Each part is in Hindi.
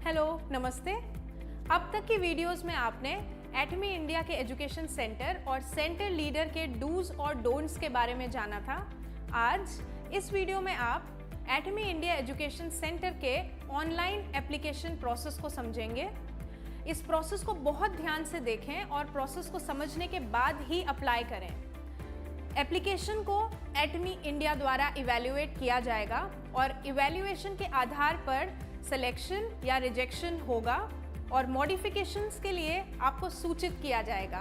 हेलो, नमस्ते। अब तक की वीडियोस में आपने एटमी इंडिया के एजुकेशन सेंटर और सेंटर लीडर के डूज और डोंट्स के बारे में जाना था। आज इस वीडियो में आप एटमी इंडिया एजुकेशन सेंटर के ऑनलाइन एप्लीकेशन प्रोसेस को समझेंगे। इस प्रोसेस को बहुत ध्यान से देखें और प्रोसेस को समझने के बाद ही अप्लाई करें। एप्लीकेशन को एटमी इंडिया द्वारा इवैल्यूएट किया जाएगा और इवैल्यूएशन के आधार पर सिलेक्शन या रिजेक्शन होगा और मॉडिफिकेशंस के लिए आपको सूचित किया जाएगा।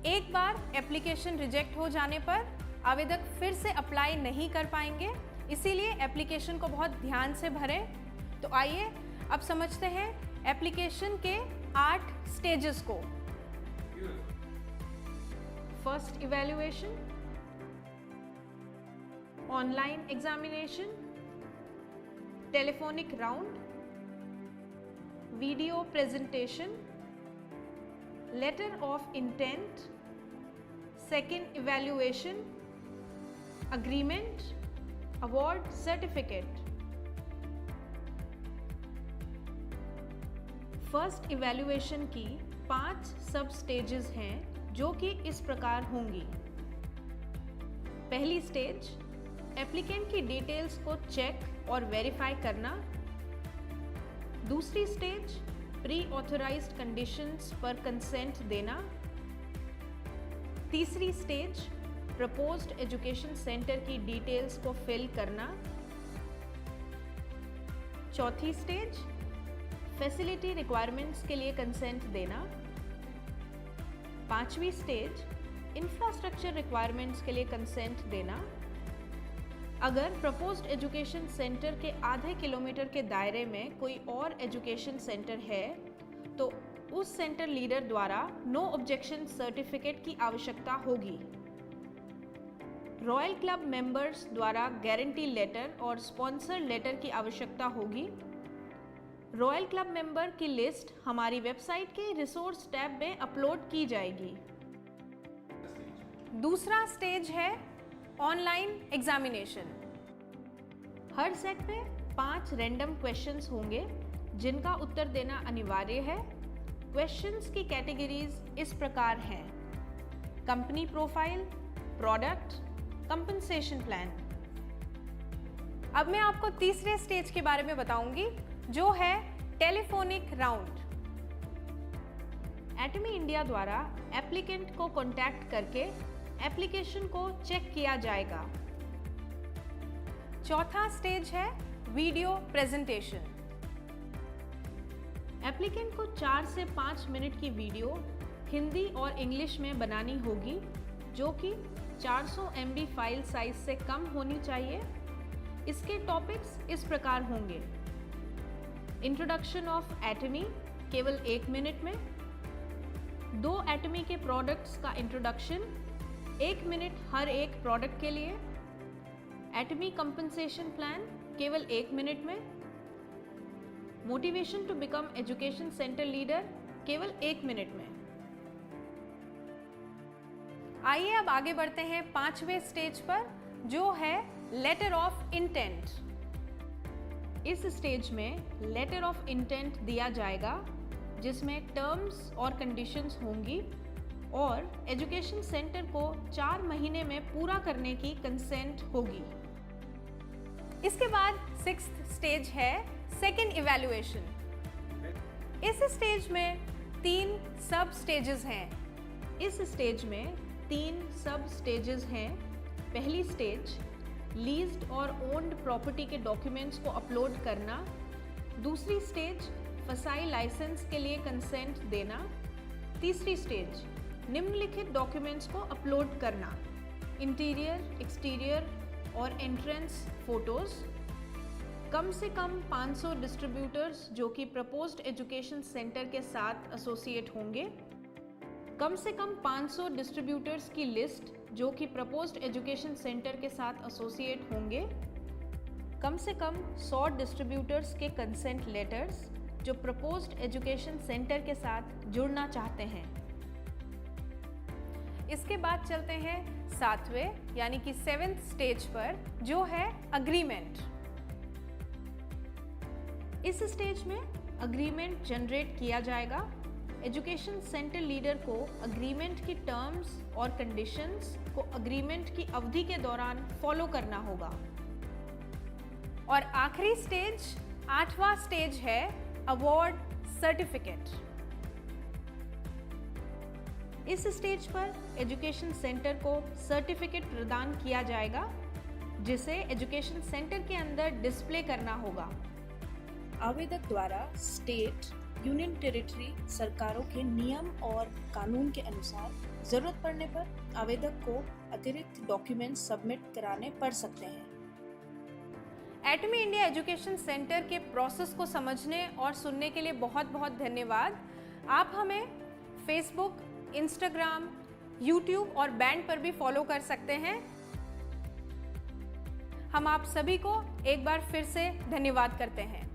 एक बार एप्लीकेशन रिजेक्ट हो जाने पर आवेदक फिर से अप्लाई नहीं कर पाएंगे, इसीलिए एप्लीकेशन को बहुत ध्यान से भरें। तो आइए अब समझते हैं एप्लीकेशन के 8 स्टेजेस को। First evaluation, online examination, telephonic round, video presentation, letter of intent, second evaluation, agreement, award certificate. First evaluation की 5 सब स्टेजेस हैं जो कि इस प्रकार होंगी। पहली स्टेज, एप्लीकेंट की डिटेल्स को चेक और वेरीफाई करना। दूसरी स्टेज, प्री ऑथराइज्ड कंडीशंस पर कंसेंट देना। तीसरी स्टेज, प्रपोज्ड एजुकेशन सेंटर की डिटेल्स को फिल करना। चौथी स्टेज, फैसिलिटी रिक्वायरमेंट्स के लिए कंसेंट देना। पांचवी स्टेज, इंफ्रास्ट्रक्चर रिक्वायरमेंट्स के लिए कंसेंट देना। अगर प्रपोज्ड एजुकेशन सेंटर के आधे किलोमीटर के दायरे में कोई और एजुकेशन सेंटर है तो उस सेंटर लीडर द्वारा नो ऑब्जेक्शन सर्टिफिकेट की आवश्यकता होगी। रॉयल क्लब मेंबर्स द्वारा गारंटी लेटर और स्पॉन्सर लेटर की आवश्यकता होगी। रॉयल क्लब मेंबर की लिस्ट हमारी वेबसाइट के रिसोर्स टैब में अपलोड की जाएगी। दूसरा स्टेज है ऑनलाइन एग्जामिनेशन। हर सेट में 5 रैंडम क्वेश्चंस होंगे जिनका उत्तर देना अनिवार्य है। क्वेश्चंस की कैटेगरीज इस प्रकार हैं: company profile, product, compensation plan. अब मैं आपको तीसरे स्टेज के बारे में बताऊंगी जो है टेलीफोनिक राउंड। एटमी इंडिया द्वारा एप्लीकेंट को कॉन्टैक्ट करके एप्लीकेशन को चेक किया जाएगा। चौथा स्टेज है वीडियो प्रेजेंटेशन। एप्लीकेंट को 4 से 5 मिनट की वीडियो हिंदी और इंग्लिश में बनानी होगी जो कि 400 MB फाइल साइज से कम होनी चाहिए। इसके टॉपिक्स इस प्रकार होंगे: इंट्रोडक्शन ऑफ एटमी केवल 1 मिनट में, 2 एटमी के प्रोडक्ट्स का इंट्रोडक्शन 1 मिनट हर एक प्रोडक्ट के लिए, एटमी कंपनसेशन प्लान केवल 1 मिनट में, motivation to become education center leader केवल 1 मिनट में। आइए अब आगे बढ़ते हैं 5वें स्टेज पर जो है लेटर ऑफ इंटेंट। इस स्टेज में लेटर ऑफ इंटेंट दिया जाएगा जिसमें टर्म्स और कंडीशंस होंगी और एजुकेशन सेंटर को 4 महीने में पूरा करने की कंसेंट होगी। इसके बाद 6th स्टेज है सेकेंड इवैल्यूएशन। इस स्टेज में 3 सब स्टेजेस हैं। इस स्टेज में 3 सब स्टेजेस हैं। पहली स्टेज, लीज्ड और ओन्ड प्रॉपर्टी के डॉक्यूमेंट्स को अपलोड करना। दूसरी स्टेज, फसाई लाइसेंस के लिए कंसेंट देना। तीसरी स्टेज, निम्नलिखित डॉक्यूमेंट्स को अपलोड करना: इंटीरियर, एक्सटीरियर और एंट्रेंस फोटोज। कम से कम 500 डिस्ट्रीब्यूटर्स जो कि प्रपोज्ड एजुकेशन सेंटर के साथ एसोसिएट होंगे। कम से कम 500 डिस्ट्रीब्यूटर्स की लिस्ट जो कि प्रपोज्ड एजुकेशन सेंटर के साथ एसोसिएट होंगे। कम से कम 100 डिस्ट्रीब्यूटर्स के कंसेंट लेटर्स जो प्रपोज्ड एजुकेशन सेंटर के साथ जुड़ना चाहते हैं। इसके बाद चलते हैं 7वें यानी कि 7th स्टेज पर जो है अग्रीमेंट। इस स्टेज में अग्रीमेंट जनरेट किया जाएगा। एजुकेशन सेंटर लीडर को अग्रीमेंट की टर्म्स और कंडीशंस को अग्रीमेंट की अवधि के दौरान फॉलो करना होगा। और आखिरी स्टेज, 8वां स्टेज है अवार्ड सर्टिफिकेट। इस स्टेज पर एजुकेशन सेंटर को सर्टिफिकेट प्रदान किया जाएगा, जिसे एजुकेशन सेंटर के अंदर डिस्प्ले करना होगा। आवेदक द्वारा स्टेट, यूनियन टेरिटरी सरकारों के नियम और कानून के अनुसार जरूरत पड़ने पर आवेदक को अतिरिक्त डॉक्यूमेंट सबमिट कराने पड़ सकते हैं। एटमी इंडिया एजुकेशन सेंटर के प्रोसेस को समझने और सुनने के लिए बहुत बहुत धन्यवाद। आप हमें फेसबुक, इंस्टाग्राम, यूट्यूब और बैंड पर भी फॉलो कर सकते हैं। हम आप सभी को एक बार फिर से धन्यवाद करते हैं।